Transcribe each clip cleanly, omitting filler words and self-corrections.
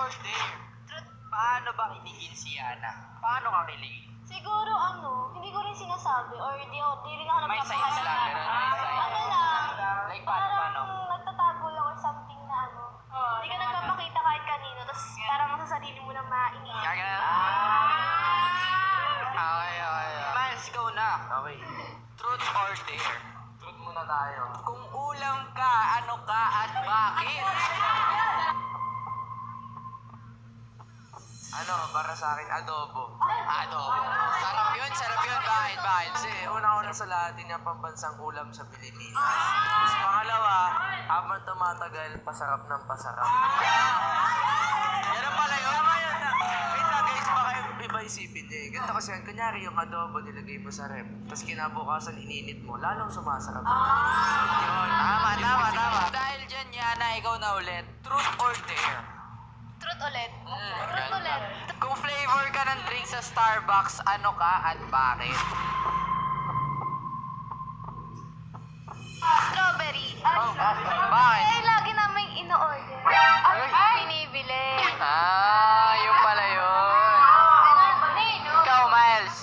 or dare? Paano ba kiligin si Yana? Paano ka kiligin? Siguro hindi ko rin sinasabi or di rin ako May signs lang, pero may signs. Ano lang, Like paano? parang nagtatago lang or something na hindi ka nagpapakita kahit kanino, tapos parang sa sarili mo lang mainisip. Kaya Okay. Miles, ikaw na. Okay. Truth or dare? Truth muna tayo. Kung ulam ka, ano ka at bakit? Ano, para sa akin, adobo. Adobo. Sarap yun. Bakit? Kasi una-una sa lahat, yun yung pambansang ulam sa Pilipinas. Tapos pangalawa, habang tumatagal, pasarap ng pasarap. Yan pala yun. Wait lang guys, baka iba isipin niyo eh. Ganito kasi yan, kunyari yung adobo nilagay mo sa rep, tapos kinabukasan ininit mo, lalong sumasarap. Yun. Tama. Dahil dyan, Yana, ikaw na ulit. Truth or dare? Truth ulit. Truth Ganda. ulit. Kung flavor ka ng drink sa Starbucks, ano ka at bakit? Strawberry. Bakit? Eh, lagi namin ino-order. Binibili. Yung pala yun. Ikaw, Miles,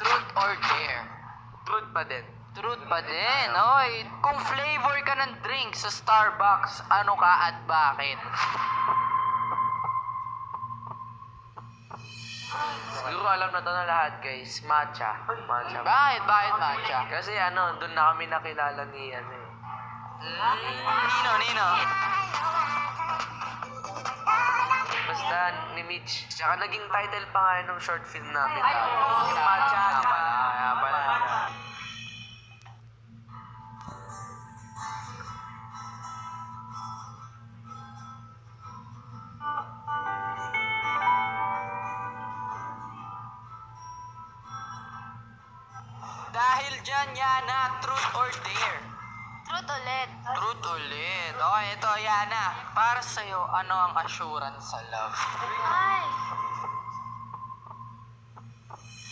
truth or dare? Truth pa din. Truth pa din. Oy, kung flavor ka ng drink sa Starbucks, ano ka at bakit? Siguro alam na to na lahat guys, matcha. Matcha. Bakit matcha? Kasi doon na kami nakilala ni Nino. Basta ni Mitch. Tsaka naging title pa nga nung short film namin. Matcha. Matcha pala. Dahil dyan, Yana, truth or dare? Truth ulit. Truth ulit. Okay, ito, Yana. Para sa'yo, ano ang assurance sa love? Ay.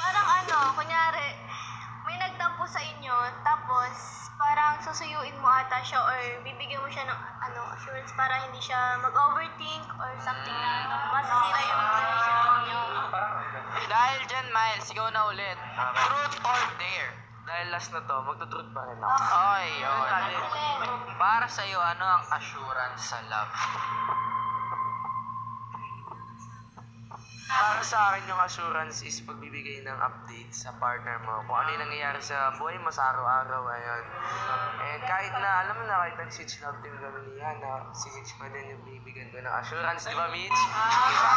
Parang kunyari, may nagtampo sa inyo, tapos parang susuyuin mo ata siya or bibigyan mo siya ng assurance para hindi siya mag-overthink or something na masasira yung relationship niyo. Dahil dyan, Miles, ikaw na ulit. Truth or dare? Dahil last na to, magtutruth pa rin ako. Okay, yun. Ulit. Para sa'yo, ano ang assurance sa love? Para sa akin yung assurance is pagbibigay ng update sa partner mo. Kung ano yung nangyayari sa buhay mo sa araw-araw, ayun. And kahit na, alam mo na, kahit nag-switch love team kami ni Hana, si Mitch pa din yung bibigyan ko ng assurance, di ba Mitch? Diba?